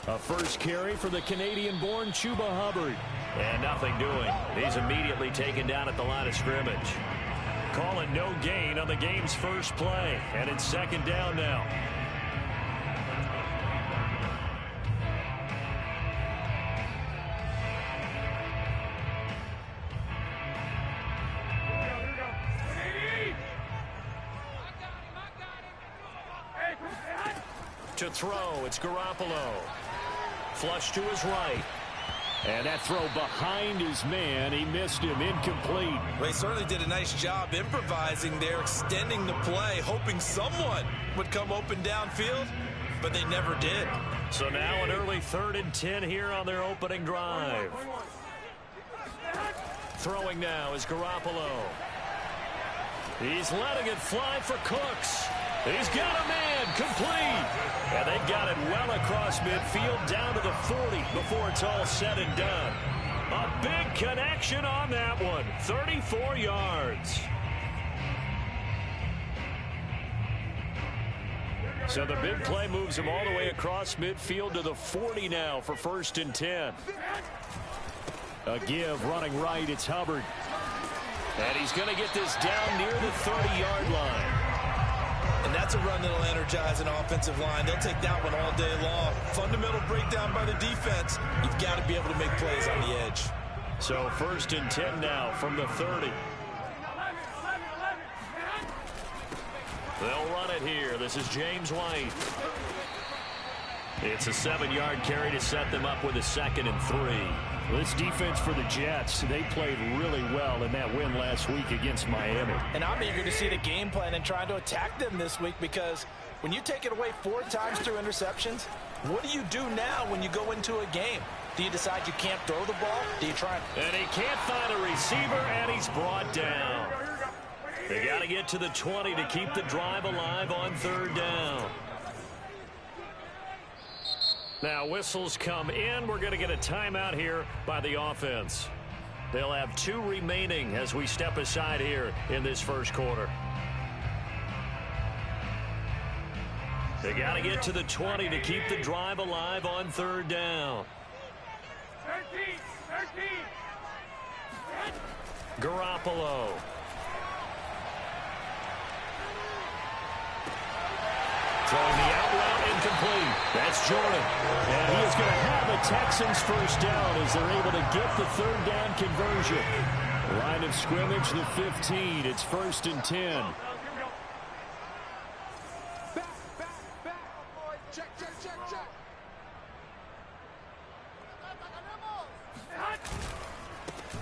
A first carry for the Canadian-born Chuba Hubbard. And nothing doing. He's immediately taken down at the line of scrimmage. Call it no gain on the game's first play. And it's second down now. To throw, it's Garoppolo. Flush to his right. And that throw behind his man, he missed him, incomplete. Well, he certainly did a nice job improvising there, extending the play, hoping someone would come open downfield, but they never did. So now an early 3rd and 10 here on their opening drive. Throwing now is Garoppolo. He's letting it fly for Cooks. He's got a man, complete. And they got it well across midfield down to the 40 before it's all said and done. A big connection on that one, 34 yards. So the big play moves him all the way across midfield to the 40 now for 1st and 10. A give running right, it's Hubbard. And he's going to get this down near the 30-yard line. And that's a run that'll energize an offensive line. They'll take that one all day long. Fundamental breakdown by the defense. You've got to be able to make plays on the edge. So 1st and 10 now from the 30. They'll run it here. This is James White. It's a 7-yard carry to set them up with a 2nd and 3. This defense for the Jets, they played really well in that win last week against Miami. And I'm eager to see the game plan and trying to attack them this week, because when you take it away 4 times through interceptions, what do you do now when you go into a game? Do you decide you can't throw the ball? Do you try? And he can't find a receiver, and he's brought down. They got to get to the 20 to keep the drive alive on 3rd down. Now whistles come in. We're going to get a timeout here by the offense. They'll have 2 remaining as we step aside here in this first quarter. They got to get to the 20 to keep the drive alive on 3rd down. 13. Garoppolo. Throwing the out route, incomplete. That's Jordan. And he is going to have a Texans first down as they're able to get the 3rd down conversion. Line of scrimmage, the 15. It's 1st and 10.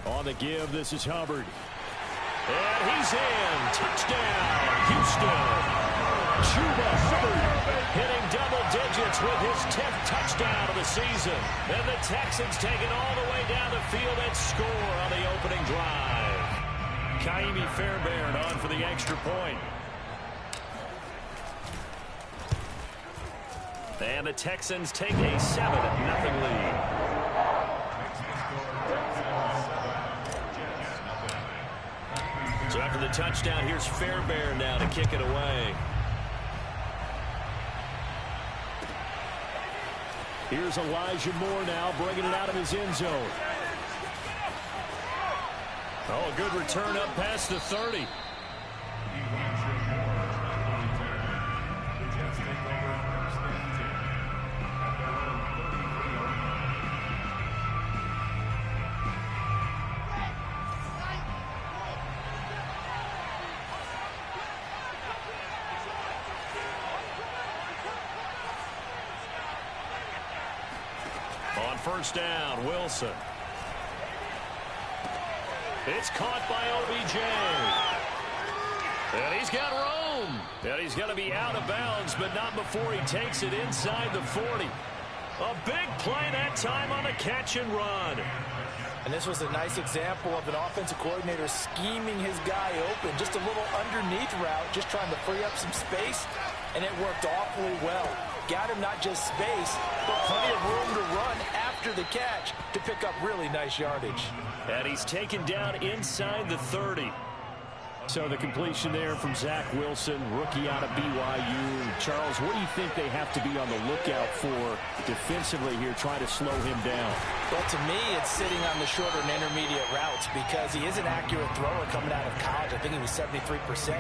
On the give, this is Hubbard. And he's in. Touchdown, Houston. Chuba Hubbard hitting double digits with his 10th touchdown of the season. And the Texans take it all the way down the field and score on the opening drive. Kaimi Fairbairn on for the extra point. And the Texans take a 7-0 lead. So after the touchdown, here's Fairbairn now to kick it away. Here's Elijah Moore now bringing it out of his end zone. Oh, a good return up past the 30. On first down, Wilson. It's caught by OBJ. And he's got room. And he's going to be out of bounds, but not before he takes it inside the 40. A big play that time on the catch and run. And this was a nice example of an offensive coordinator scheming his guy open. Just a little underneath route, just trying to free up some space, and it worked awfully well. Got him not just space, but plenty of room to run after the catch to pick up really nice yardage. And he's taken down inside the 30. So the completion there from Zach Wilson, rookie out of BYU. Charles, what do you think they have to be on the lookout for defensively here, trying to slow him down? Well, to me, it's sitting on the shorter and intermediate routes because he is an accurate thrower coming out of college. I think he was 73%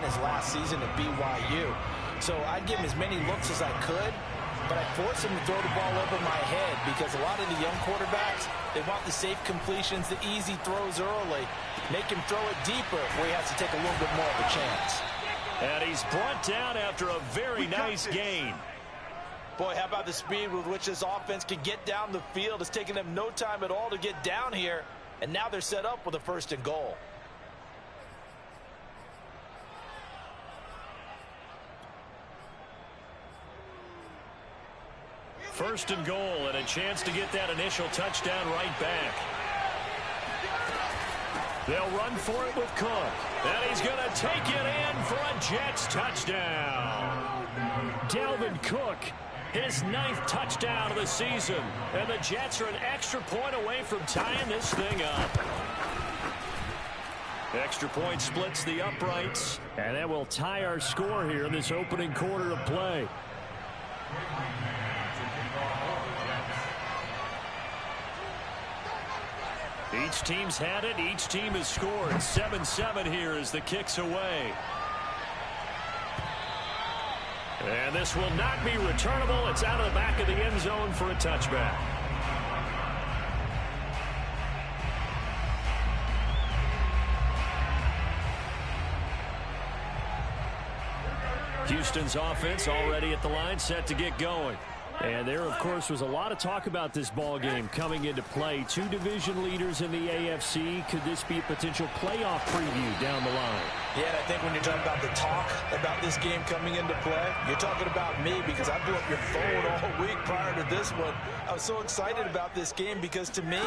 his last season at BYU. So I'd give him as many looks as I could, but I'd force him to throw the ball over my head because a lot of the young quarterbacks, they want the safe completions, the easy throws early. Make him throw it deeper where he has to take a little bit more of a chance. And he's brought down after a very nice gain. Boy, how about the speed with which this offense can get down the field? It's taken them no time at all to get down here, and now they're set up with a 1st and goal. First and goal, and a chance to get that initial touchdown right back. They'll run for it with Cook. And he's going to take it in for a Jets touchdown. Dalvin Cook, his 9th touchdown of the season. And the Jets are an extra point away from tying this thing up. Extra point splits the uprights. And that will tie our score here in this opening quarter of play. Each team's had it. Each team has scored. 7-7 here as the kick's away. And this will not be returnable. It's out of the back of the end zone for a touchback. Houston's offense already at the line, set to get going. And there, of course, was a lot of talk about this ball game coming into play. 2 division leaders in the AFC. Could this be a potential playoff preview down the line? Yeah, and I think when you're talking about the talk about this game coming into play, you're talking about me because I blew up your phone all week prior to this one. I was so excited about this game because, to me,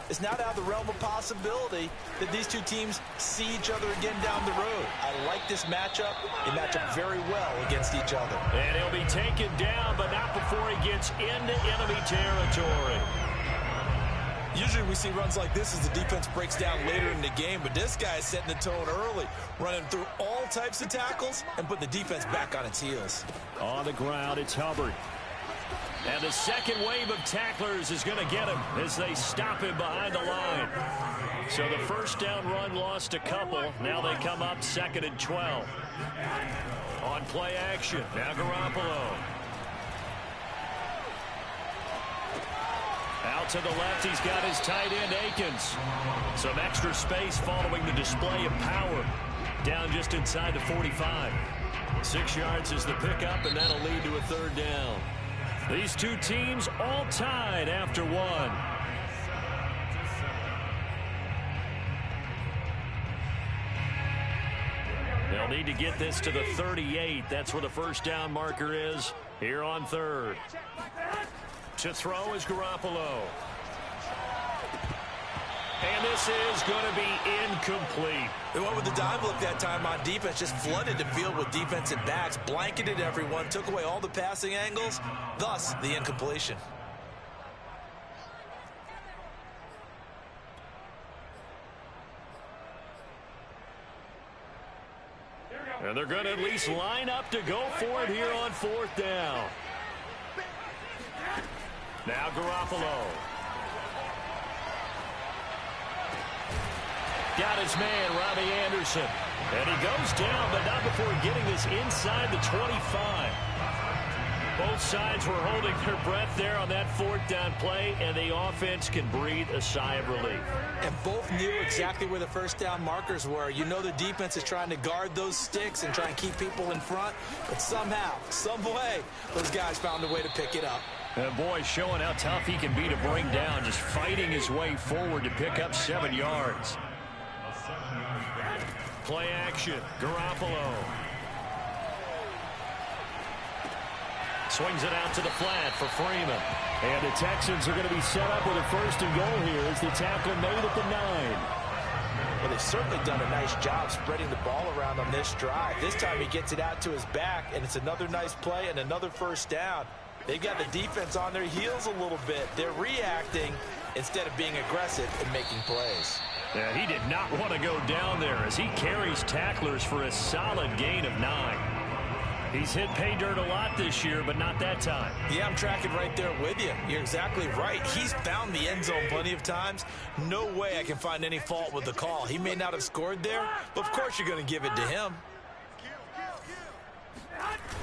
it's not out of the realm of possibility that these two teams see each other again down the road. I like this matchup. They match up very well against each other. And he'll be taken down, but not before he gets into enemy territory. Usually we see runs like this as the defense breaks down later in the game, but this guy is setting the tone early, running through all types of tackles and putting the defense back on its heels. On the ground, it's Hubbard. And the second wave of tacklers is going to get him as they stop him behind the line. So the first down run lost a couple. Now they come up 2nd and 12. On play action, now Garoppolo. Out to the left, he's got his tight end, Akins. Some extra space following the display of power. Down just inside the 45. 6 yards is the pickup, and that'll lead to a 3rd down. These two teams all tied after 1. They'll need to get this to the 38. That's where the first down marker is here on 3rd. To throw is Garoppolo. And this is going to be incomplete. They went with the dime look that time on defense, just flooded the field with defensive backs, blanketed everyone, took away all the passing angles, thus the incompletion. And they're going to at least line up to go for it here on 4th down. Now Garoppolo. Got his man, Robbie Anderson. And he goes down, but not before getting this inside the 25. Both sides were holding their breath there on that 4th down play, and the offense can breathe a sigh of relief. And both knew exactly where the first down markers were. You know the defense is trying to guard those sticks and try and keep people in front, but somehow, some way, those guys found a way to pick it up. And boy, showing how tough he can be to bring down, just fighting his way forward to pick up 7 yards. Play action, Garoppolo. Swings it out to the flat for Freeman. And the Texans are going to be set up with a 1st and goal here as the tackle made at the 9. Well, they've certainly done a nice job spreading the ball around on this drive. This time he gets it out to his back, and it's another nice play and another first down. They've got the defense on their heels a little bit. They're reacting instead of being aggressive and making plays. Yeah, he did not want to go down there as he carries tacklers for a solid gain of 9. He's hit pay dirt a lot this year, but not that time. Yeah, I'm tracking right there with you. You're exactly right. He's found the end zone plenty of times. No way I can find any fault with the call. He may not have scored there, but of course you're going to give it to him.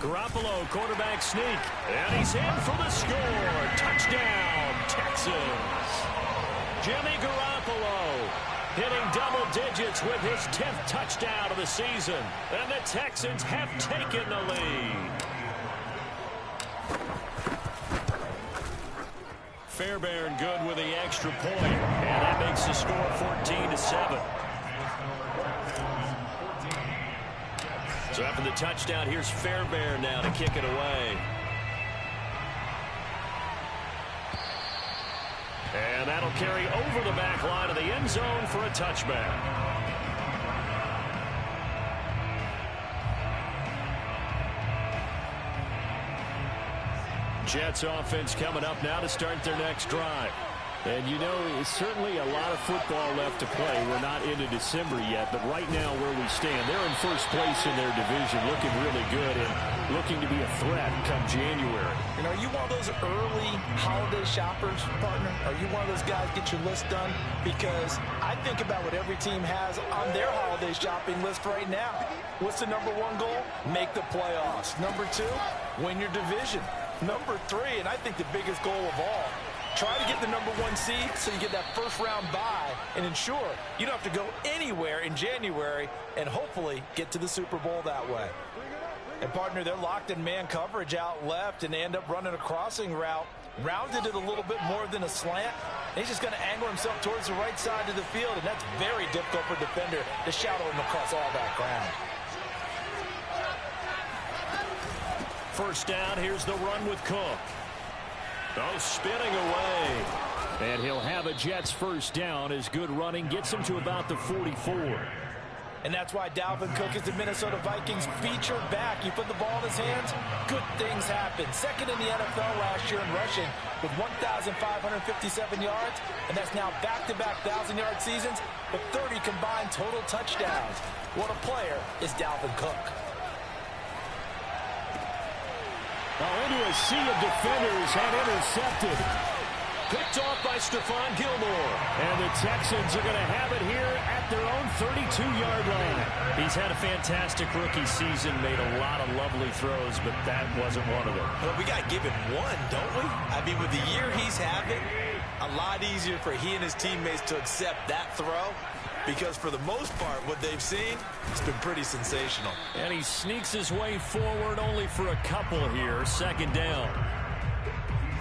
Garoppolo, quarterback sneak, and he's in for the score. Touchdown, Texans. Jimmy Garoppolo hitting double digits with his 10th touchdown of the season. And the Texans have taken the lead. Fairbairn good with the extra point, and that makes the score 14-7. So after the touchdown, here's Fairbairn now to kick it away. And that'll carry over the back line of the end zone for a touchback. Jets offense coming up now to start their next drive. And you know, it's certainly a lot of football left to play. We're not into December yet, but right now where we stand, they're in first place in their division, looking really good and looking to be a threat come January. And are you one of those early holiday shoppers, partner? Are you one of those guys get your list done? Because I think about what every team has on their holiday shopping list right now. What's the #1 goal? Make the playoffs. #2, win your division. #3, and I think the biggest goal of all, try to get the #1 seed so you get that first-round bye and ensure you don't have to go anywhere in January and hopefully get to the Super Bowl that way. And, partner, they're locked in man coverage out left, and they end up running a crossing route, rounded it a little bit more than a slant. And he's just going to angle himself towards the right side of the field, and that's very difficult for a defender to shadow him across all that ground. First down, here's the run with Cook. Oh, spinning away. And he'll have a Jets first down as good running gets him to about the 44. And that's why Dalvin Cook is the Minnesota Vikings featured back. You put the ball in his hands, good things happen. Second in the NFL last year in rushing with 1,557 yards. And that's now back-to-back 1,000-yard seasons with 30 combined total touchdowns. What a player is Dalvin Cook. Into a sea of defenders and intercepted. Picked off by Stephon Gilmore. And the Texans are going to have it here at their own 32-yard line. He's had a fantastic rookie season, made a lot of lovely throws, but that wasn't one of them. Well, we got to give him one, don't we? I mean, with the year he's having, a lot easier for he and his teammates to accept that throw. Because for the most part, what they've seen, it's been pretty sensational. And he sneaks his way forward only for a couple here. Second down.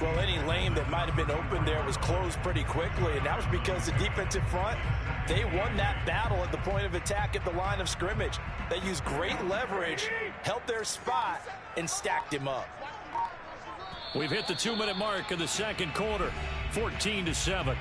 Well, any lane that might have been open there was closed pretty quickly, and that was because the defensive front, they won that battle at the point of attack at the line of scrimmage. They used great leverage, held their spot, and stacked him up. We've hit the 2-minute mark of the second quarter, 14-7.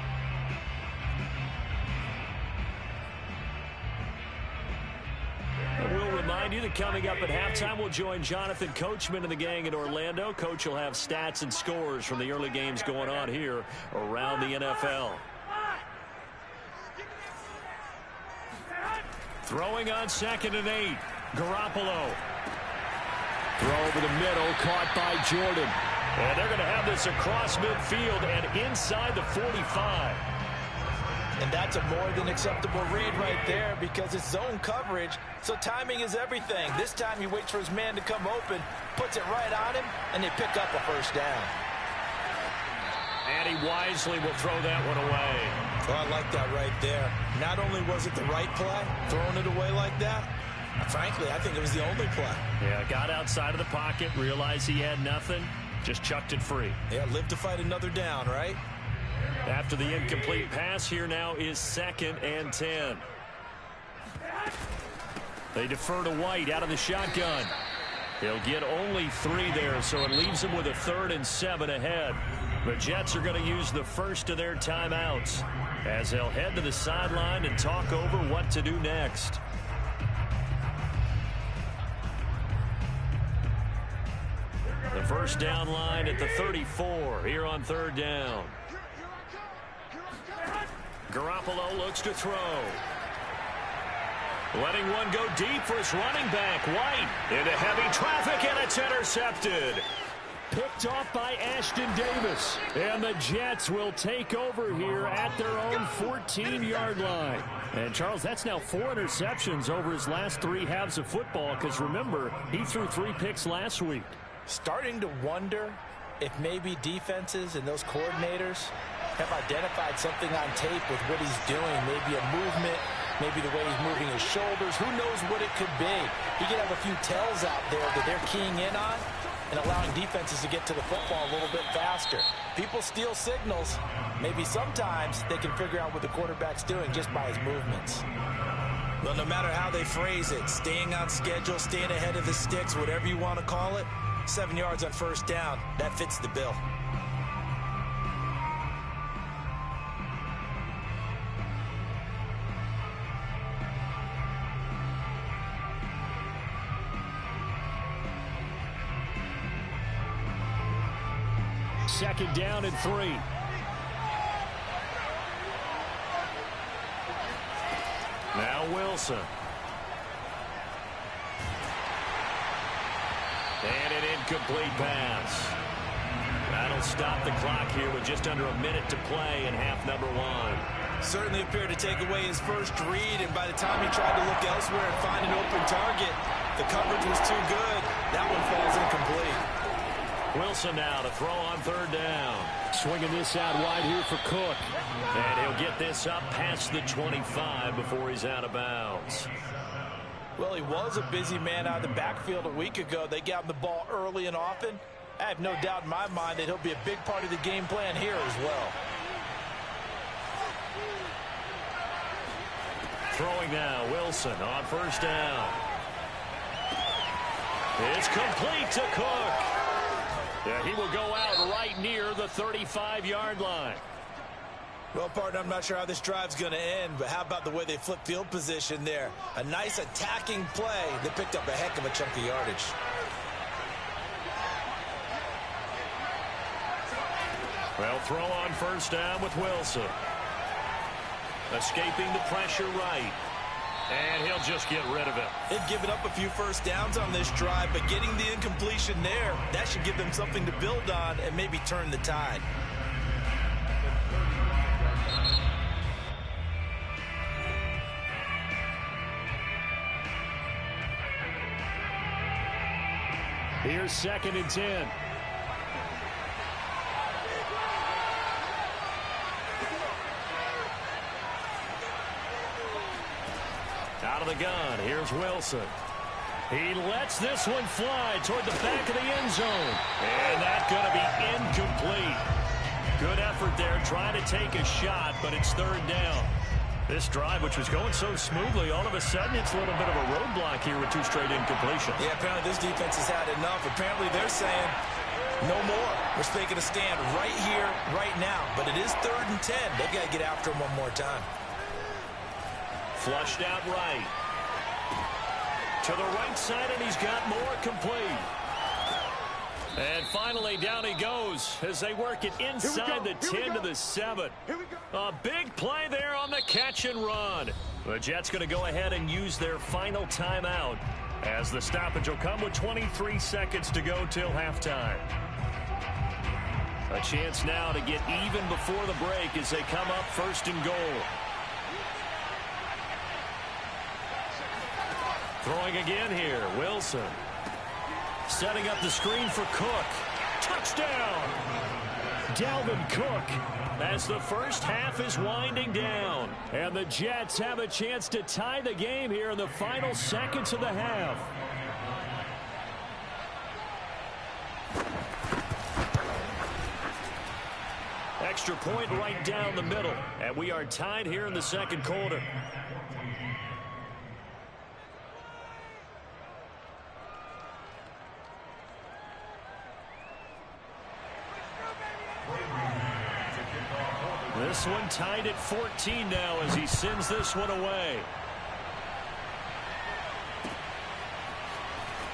We'll remind you that coming up at halftime, we'll join Jonathan Coachman and the gang in Orlando. Coach will have stats and scores from the early games going on here around the NFL. Throwing on 2nd and 8. Garoppolo. Throw over the middle, caught by Jordan. And they're going to have this across midfield and inside the 45. And that's a more than acceptable read right there because it's zone coverage, so timing is everything. This time he waits for his man to come open, puts it right on him, and they pick up a first down. And he wisely will throw that one away. Oh, I like that right there. Not only was it the right play, throwing it away like that, frankly, I think it was the only play. Yeah, got outside of the pocket, realized he had nothing, just chucked it free. Yeah, live to fight another down, right? After the incomplete pass, here now is 2nd and 10. They defer to White out of the shotgun. He'll get only 3 there, so it leaves him with a 3rd and 7 ahead. The Jets are going to use the first of their timeouts as they'll head to the sideline and talk over what to do next. The first down line at the 34 here on 3rd down. Garoppolo looks to throw. Letting one go deep for his running back. White into heavy traffic, and it's intercepted. Picked off by Ashton Davis. And the Jets will take over here at their own 14-yard line. And, Charles, that's now 4 interceptions over his last 3 halves of football, because, remember, he threw 3 picks last week. Starting to wonder if maybe defenses and those coordinators have identified something on tape with what he's doing. Maybe a movement, maybe the way he's moving his shoulders. Who knows what it could be? He could have a few tells out there that they're keying in on and allowing defenses to get to the football a little bit faster. People steal signals. Maybe sometimes they can figure out what the quarterback's doing just by his movements. Well, no matter how they phrase it, staying on schedule, staying ahead of the sticks, whatever you want to call it, 7 yards on first down, that fits the bill. Second down and 3. Now Wilson. And an incomplete pass. That'll stop the clock here with just under a minute to play in half number 1. Certainly appeared to take away his first read, and by the time he tried to look elsewhere and find an open target, the coverage was too good. That one falls incomplete. Wilson now to throw on third down. Swinging this out wide here for Cook. And he'll get this up past the 25 before he's out of bounds. Well, he was a busy man out of the backfield a week ago. They got him the ball early and often. I have no doubt in my mind that he'll be a big part of the game plan here as well. Throwing now, Wilson on first down. It's complete to Cook. Yeah, he will go out right near the 35-yard line. Well, partner, I'm not sure how this drive's going to end, but how about the way they flip field position there? A nice attacking play that picked up a heck of a chunk of yardage. Well, throw on first down with Wilson. Escaping the pressure right. And he'll just get rid of it. They've given up a few first downs on this drive, but getting the incompletion there, that should give them something to build on and maybe turn the tide. Here's 2nd and 10. Out of the gun, here's Wilson. He lets this one fly toward the back of the end zone. And that's going to be incomplete. Good effort there, trying to take a shot, but it's third down. This drive, which was going so smoothly, all of a sudden it's a little bit of a roadblock here with 2 straight incompletions. Yeah, apparently this defense has had enough. Apparently they're saying, no more. We're taking a stand right here, right now. But it is 3rd and 10. They've got to get after him one more time. Flushed out right. To the right side, and he's got more complete. And finally, down he goes as they work it inside the 10 to the 7. A big play there on the catch and run. The Jets going to go ahead and use their final timeout as the stoppage will come with 23 seconds to go till halftime. A chance now to get even before the break as they come up 1st and goal. Throwing again here, Wilson. Setting up the screen for Cook. Touchdown! Dalvin Cook as the first half is winding down. And the Jets have a chance to tie the game here in the final seconds of the half. Extra point right down the middle. And we are tied here in the second quarter. This one tied at 14 now as he sends this one away.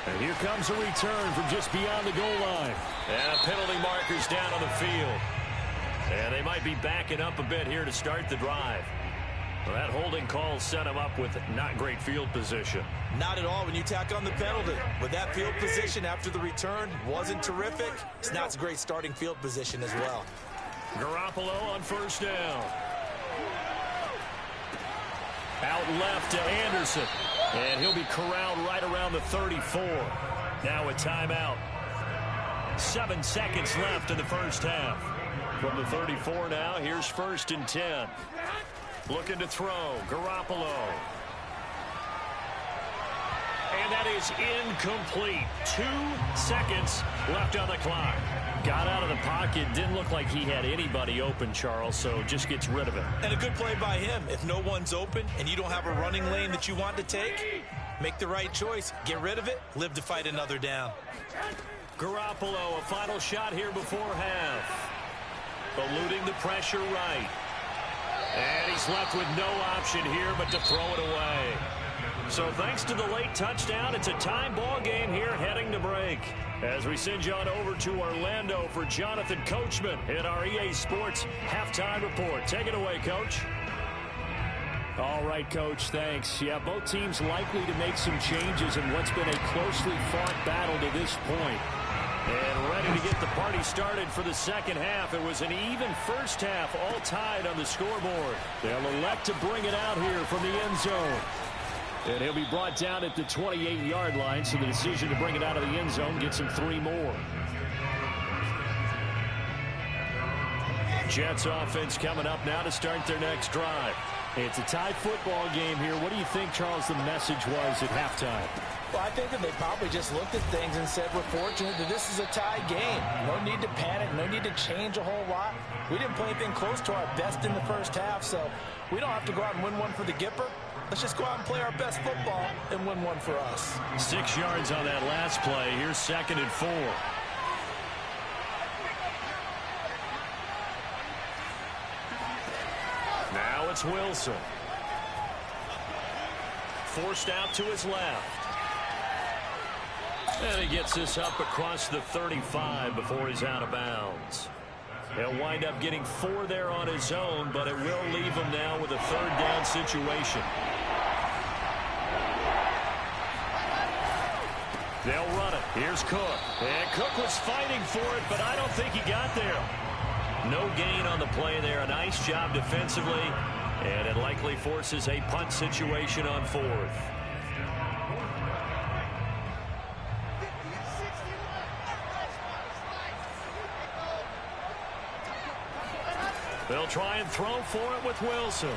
And here comes a return from just beyond the goal line. And penalty markers down on the field. And they might be backing up a bit here to start the drive. Well, that holding call set him up with not great field position. Not at all when you tack on the penalty. With that field position after the return wasn't terrific. It's not a great starting field position as well. Garoppolo on first down. Out left to Anderson. And he'll be corralled right around the 34. Now a timeout. 7 seconds left in the first half. From the 34 now, here's 1st and 10. Looking to throw. Garoppolo. And that is incomplete. 2 seconds left on the clock. Got out of the pocket. Didn't look like he had anybody open, Charles, so just gets rid of it. And a good play by him. If no one's open and you don't have a running lane that you want to take, make the right choice. Get rid of it. Live to fight another down. Garoppolo, a final shot here before half. Eluding the pressure right. And he's left with no option here but to throw it away. So thanks to the late touchdown, it's a tie ball game here heading to break. As we send you on over to Orlando for Jonathan Coachman in our EA Sports Halftime Report. Take it away, Coach. All right, Coach, thanks. Yeah, both teams likely to make some changes in what's been a closely fought battle to this point. And ready to get the party started for the second half. It was an even first half, all tied on the scoreboard. They'll elect to bring it out here from the end zone. And he'll be brought down at the 28-yard line, so the decision to bring it out of the end zone gets him 3 more. Jets offense coming up now to start their next drive. It's a tie football game here. What do you think, Charles, the message was at halftime? Well, I think that they probably just looked at things and said, we're fortunate that this is a tie game. No need to panic, no need to change a whole lot. We didn't play anything close to our best in the first half, so we don't have to go out and win one for the Gipper. Let's just go out and play our best football and win one for us. 6 yards on that last play. Here's 2nd and 4. Now it's Wilson. Forced out to his left. And he gets this up across the 35 before he's out of bounds. He'll wind up getting 4 there on his own, but it will leave him now with a 3rd down situation. They'll run it. Here's Cook. And Cook was fighting for it, but I don't think he got there. No gain on the play there. A nice job defensively, and it likely forces a punt situation on 4th. They'll try and throw for it with Wilson.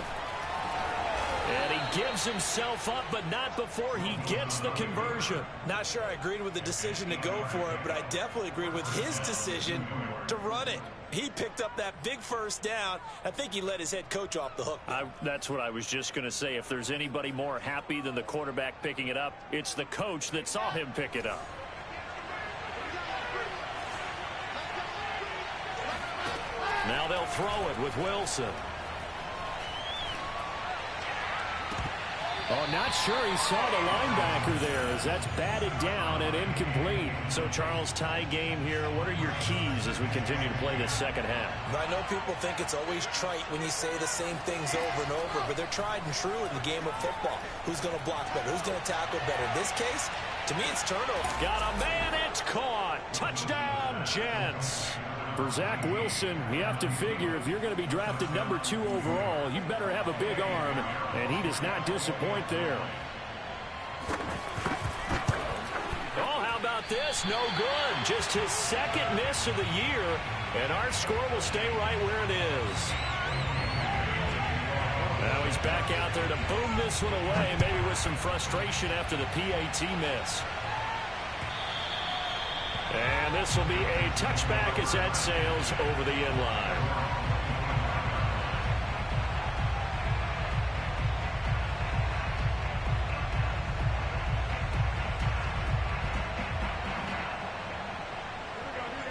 And he gives himself up, but not before he gets the conversion. Not sure I agreed with the decision to go for it, but I definitely agreed with his decision to run it. He picked up that big 1st down. I think he let his head coach off the hook. That's what I was just going to say. If there's anybody more happy than the quarterback picking it up, it's the coach that saw him pick it up. Now they'll throw it with Wilson. Oh, not sure he saw the linebacker there as that's batted down and incomplete. So, Charles, tie game here. What are your keys as we continue to play this second half? I know people think it's always trite when you say the same things over and over, but they're tried and true in the game of football. Who's going to block better? Who's going to tackle better? In this case, to me, it's turnover. Got a man. It's caught. Touchdown, Jets. For Zach Wilson, you have to figure if you're going to be drafted number 2 overall, you better have a big arm, and he does not disappoint there. Oh, how about this? No good. Just his 2nd miss of the year, and our score will stay right where it is. Now he's back out there to boom this one away, maybe with some frustration after the PAT miss. And this will be a touchback as that sails over the end line.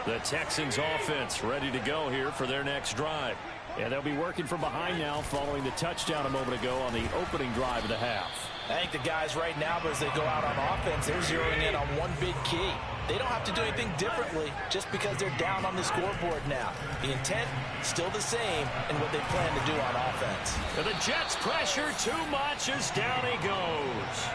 The Texans offense ready to go here for their next drive. And they'll be working from behind now following the touchdown a moment ago on the opening drive of the half. I think the guys right now, as they go out on offense, they're zeroing in on one big key. They don't have to do anything differently just because they're down on the scoreboard now. The intent, still the same in what they plan to do on offense. And the Jets pressure too much as down he goes.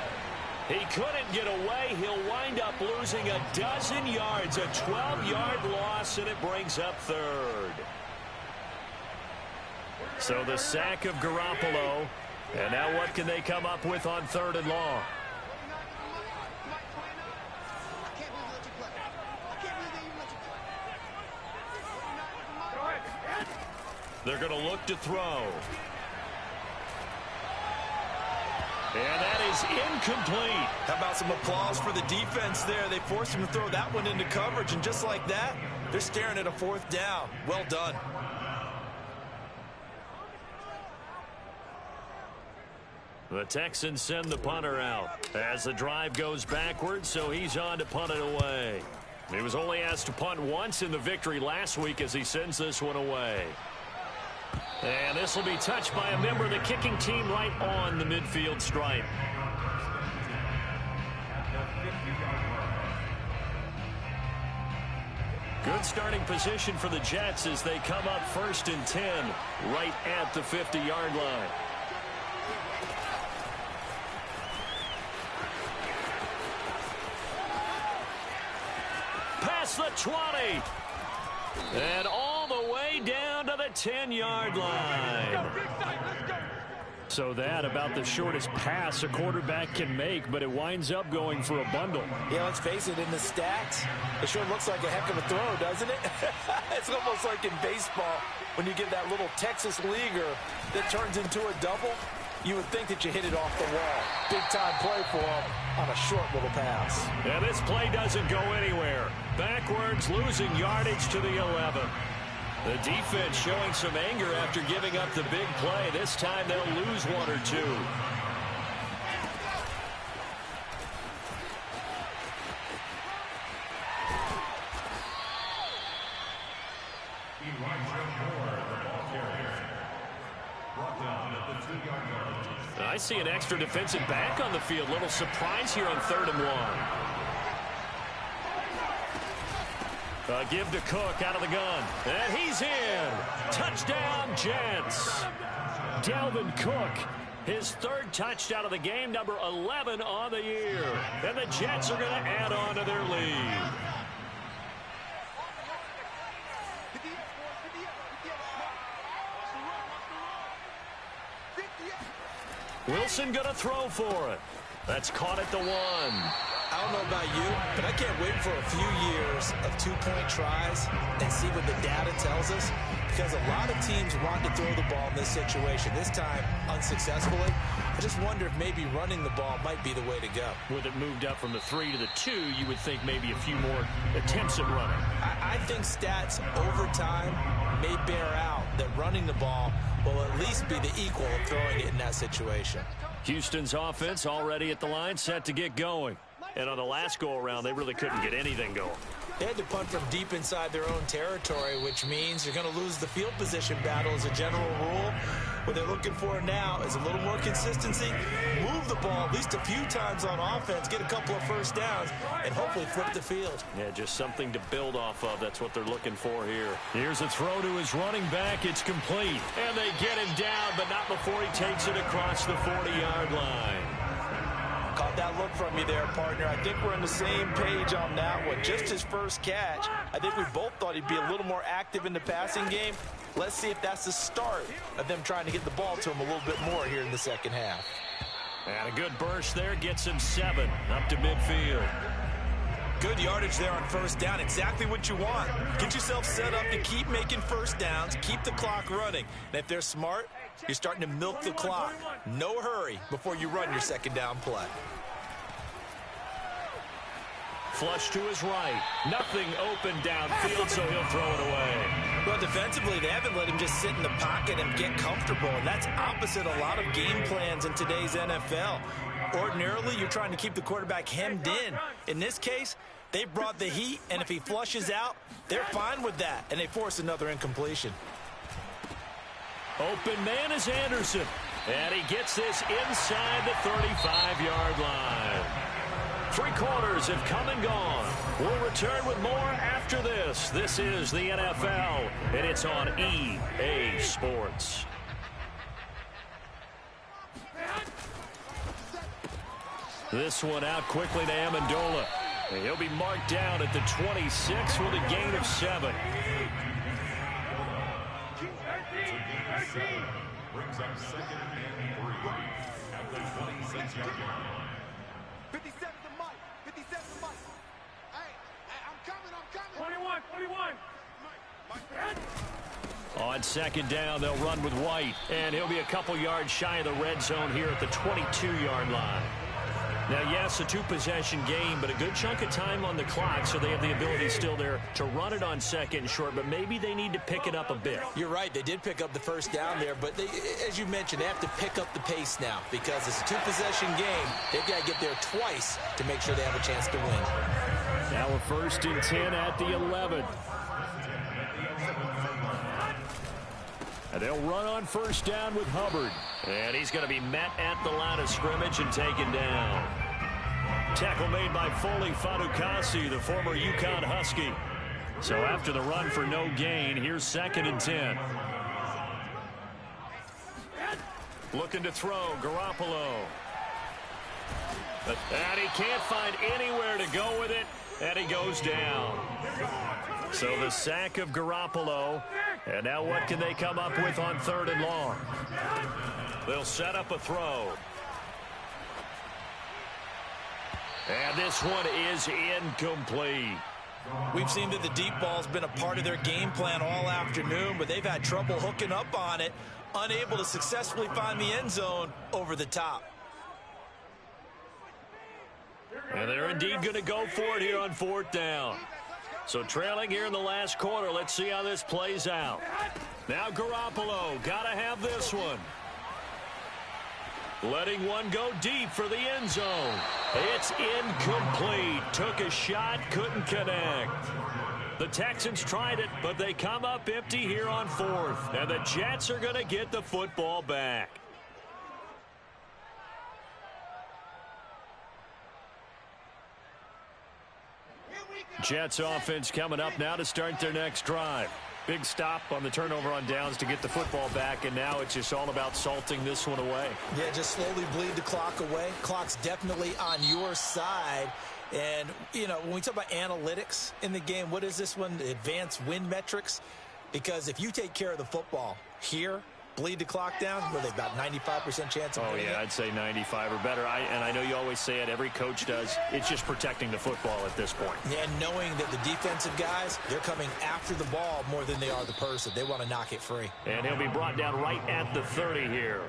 He couldn't get away. He'll wind up losing a dozen yards, a 12-yard loss, and it brings up third. So the sack of Garoppolo. And now what can they come up with on 3rd and long? They're going to look to throw. And that is incomplete. How about some applause for the defense there? They forced him to throw that one into coverage, and just like that, they're staring at a 4th down. Well done. The Texans send the punter out as the drive goes backwards, so he's on to punt it away. He was only asked to punt once in the victory last week as he sends this one away. And this will be touched by a member of the kicking team right on the midfield stripe. Good starting position for the Jets as they come up 1st and 10 right at the 50-yard line. Past the 20. And all the way down to the 10-yard line. So that about the shortest pass a quarterback can make, but it winds up going for a bundle. Yeah, let's face it, in the stats, it sure looks like a heck of a throw, doesn't it? It's almost like in baseball when you get that little Texas leaguer that turns into a double. You would think that you hit it off the wall. Big-time play for him on a short little pass. And this play doesn't go anywhere. Backwards, losing yardage to the 11. The defense showing some anger after giving up the big play. This time they'll lose 1 or 2. I see an extra defensive back on the field. Little surprise here on 3rd and 1. Give to Cook out of the gun. And he's in. Touchdown, Jets. Dalvin Cook, his 3rd touchdown of the game, number 11 on the year. And the Jets are going to add on to their lead. Wilson going to throw for it. That's caught at the 1. I don't know about you, but I can't wait for a few years of 2-point tries and see what the data tells us, because a lot of teams want to throw the ball in this situation. This time, unsuccessfully. I just wonder if maybe running the ball might be the way to go. With it moved up from the 3 to the 2, you would think maybe a few more attempts at running. I think stats over time may bear out that running the ball will at least be the equal of throwing it in that situation. Houston's offense already at the line, set to get going. And on the last go-around, they really couldn't get anything going. They had to punt from deep inside their own territory, which means you're going to lose the field position battle as a general rule. What they're looking for now is a little more consistency, move the ball at least a few times on offense, get a couple of first downs, and hopefully flip the field. Yeah, just something to build off of. That's what they're looking for here. Here's a throw to his running back. It's complete. And they get him down, but not before he takes it across the 40-yard line. Caught that look from you there, partner. I think we're on the same page on that one. Just his first catch. I think we both thought he'd be a little more active in the passing game. Let's see if that's the start of them trying to get the ball to him a little bit more here in the second half. And a good burst there gets him 7 up to midfield. Good yardage there on first down. Exactly what you want. Get yourself set up to keep making first downs, keep the clock running. And if they're smart, you're starting to milk the clock. No hurry before you run your second down play. Flush to his right. Nothing open downfield, so he'll throw it away. Well, defensively, they haven't let him just sit in the pocket and get comfortable, and that's opposite a lot of game plans in today's NFL. Ordinarily, you're trying to keep the quarterback hemmed in. In this case, they brought the heat, and if he flushes out, they're fine with that, and they force another incompletion. Open man is Anderson, and he gets this inside the 35-yard line. Three quarters have come and gone. We'll return with more after this. This is the NFL, and it's on EA Sports. This one out quickly to Amendola. He'll be marked down at the 26 with a gain of 7. Brings up 2nd and 3 at the 26-yard line. 57 to Mike. 57 to Mike. Hey, I'm coming. 21. On 2nd down, they'll run with White, and he'll be a couple yards shy of the red zone here at the 22-yard line. Now, yes, a two-possession game, but a good chunk of time on the clock, so they have the ability still there to run it on 2nd and short, but maybe they need to pick it up a bit. You're right. They did pick up the first down there, but they, as you mentioned, they have to pick up the pace now because it's a two-possession game. They've got to get there twice to make sure they have a chance to win. Now a 1st and 10 at the 11. And they'll run on 1st down with Hubbard. And he's going to be met at the line of scrimmage and taken down. Tackle made by Foley Fadukasi, the former UConn Husky. So after the run for no gain, here's 2nd and 10. Looking to throw, Garoppolo. And he can't find anywhere to go with it, and he goes down. So the sack of Garoppolo, and now what can they come up with on 3rd and long? They'll set up a throw. And this one is incomplete. We've seen that the deep ball's been a part of their game plan all afternoon, but they've had trouble hooking up on it, unable to successfully find the end zone over the top. And they're indeed going to go for it here on 4th down. So trailing here in the last quarter. Let's see how this plays out. Now Garoppolo, got to have this one. Letting one go deep for the end zone. It's incomplete. Took a shot, couldn't connect. The Texans tried it, but they come up empty here on 4th. And the Jets are going to get the football back. Jets offense coming up now to start their next drive. Big stop on the turnover on downs to get the football back, and now it's just all about salting this one away. Yeah, just slowly bleed the clock away. Clock's definitely on your side. And, you know, when we talk about analytics in the game, what is this one? Advanced win metrics? Because if you take care of the football here, bleed the clock down, well, they've got 95% chance of winning. Oh, yeah, I'd say 95 or better. And I know you always say it, every coach does. It's just protecting the football at this point. And knowing that the defensive guys, they're coming after the ball more than they are the person. They want to knock it free. And he'll be brought down right at the 30 here.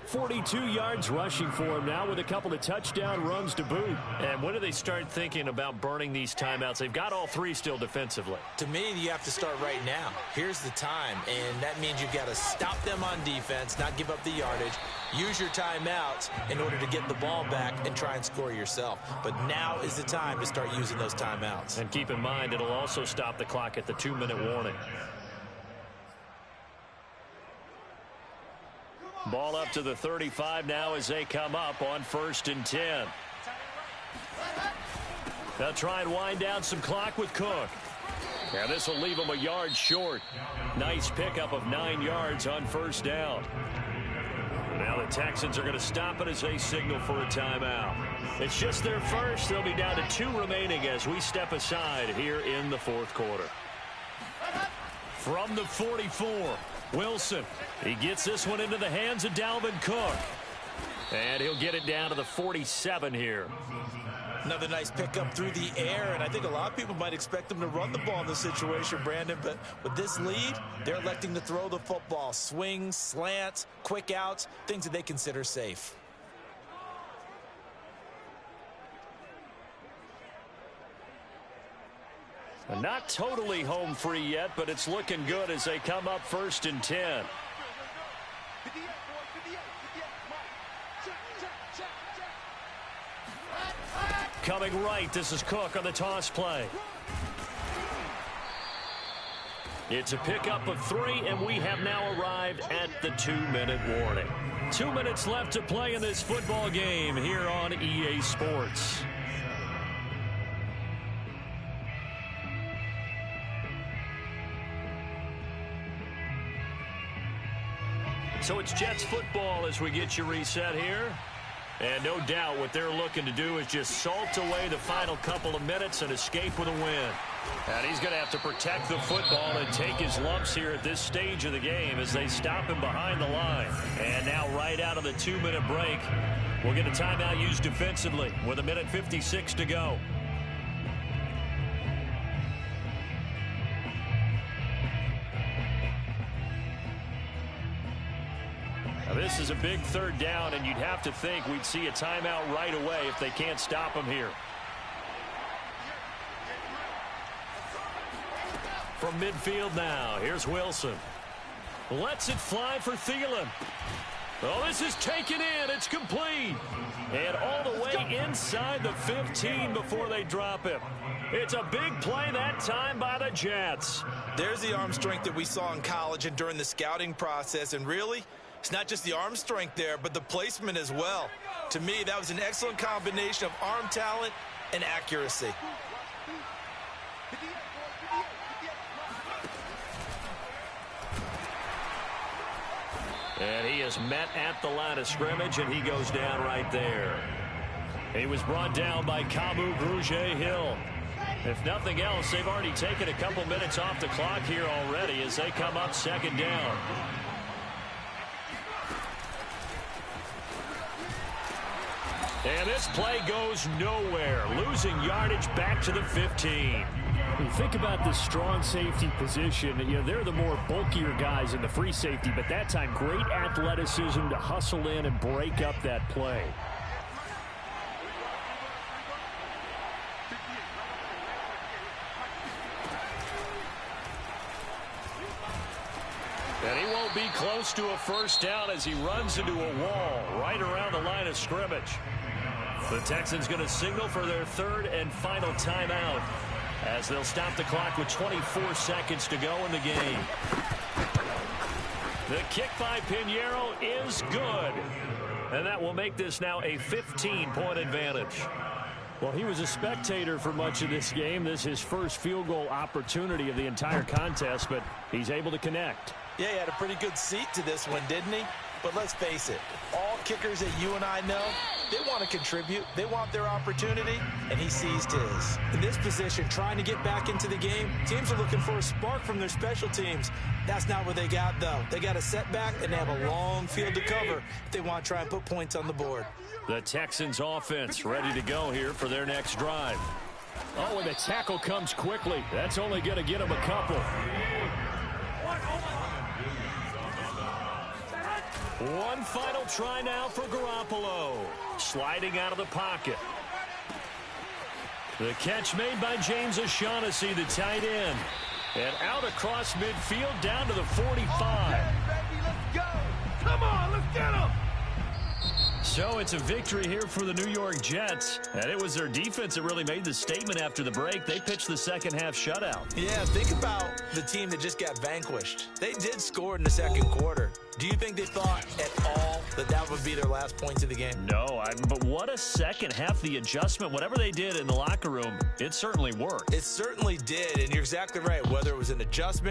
42 yards rushing for him now with a couple of touchdown runs to boot. And when do they start thinking about burning these timeouts? They've got all three still defensively. To me, you have to start right now. Here's the time, and that means you've got to stop them on defense, not give up the yardage, use your timeouts in order to get the ball back and try and score yourself. But now is the time to start using those timeouts. And keep in mind, it'll also stop the clock at the 2-minute warning. Ball up to the 35 now as they come up on 1st and 10. They'll try and wind down some clock with Cook. And this will leave them a yard short. Nice pickup of 9 yards on 1st down. Now the Texans are going to stop it as they signal for a timeout. It's just their first. They'll be down to 2 remaining as we step aside here in the 4th quarter. From the 44, Wilson. He gets this one into the hands of Dalvin Cook. And he'll get it down to the 47 here. Another nice pickup through the air, and I think a lot of people might expect them to run the ball in this situation, Brandon, but with this lead, they're electing to throw the football. Swings, slants, quick outs, things that they consider safe. Not totally home free yet, but it's looking good as they come up 1st and 10. Coming right, this is Cook on the toss play. It's a pickup of 3, and we have now arrived at the 2-minute warning. 2 minutes left to play in this football game here on EA Sports. So it's Jets football as we get you reset here. And no doubt what they're looking to do is just salt away the final couple of minutes and escape with a win. And he's going to have to protect the football and take his lumps here at this stage of the game as they stop him behind the line. And now right out of the 2-minute break, we'll get a timeout used defensively with 1:56 to go. Now this is a big third down, and you'd have to think we'd see a timeout right away if they can't stop him here. From midfield now, here's Wilson. Lets it fly for Thielen. Oh, this is taken in. It's complete. And all the way inside the 15 before they drop him. It's a big play that time by the Jets. There's the arm strength that we saw in college and during the scouting process. And really, it's not just the arm strength there, but the placement as well. To me, that was an excellent combination of arm talent and accuracy. And he is met at the line of scrimmage, and he goes down right there. He was brought down by Kamu Grugier-Hill. If nothing else, they've already taken a couple minutes off the clock here already as they come up second down. And this play goes nowhere, losing yardage back to the 15. When you think about the strong safety position, they're the more bulkier guys in the free safety, but that time great athleticism to hustle in and break up that play. And he won't be close to a first down as he runs into a wall right around the line of scrimmage. The Texans going to signal for their third and final timeout as they'll stop the clock with 24 seconds to go in the game. The kick by Pinheiro is good. And that will make this now a 15-point advantage. Well, he was a spectator for much of this game. This is his first field goal opportunity of the entire contest, but he's able to connect. Yeah, he had a pretty good seat to this one, didn't he? But let's face it, all kickers that you and I know, they want to contribute. They want their opportunity, and he seized his. In this position, trying to get back into the game, teams are looking for a spark from their special teams. That's not what they got, though. They got a setback, and they have a long field to cover if they want to try and put points on the board. The Texans offense ready to go here for their next drive. Oh, and the tackle comes quickly. That's only going to get him a couple. One final try now for Garoppolo. Sliding out of the pocket. The catch made by James O'Shaughnessy, the tight end. And out across midfield down to the 45. Okay, baby, let's go. Come on, let's get him. So it's a victory here for the New York Jets. And it was their defense that really made the statement after the break. They pitched the second half shutout. Yeah, think about the team that just got vanquished. They did score in the second quarter. Do you think they thought at all that that would be their last points of the game? No, but what a second half. The adjustment, whatever they did in the locker room, it certainly worked. It certainly did, and you're exactly right. Whether it was an adjustment,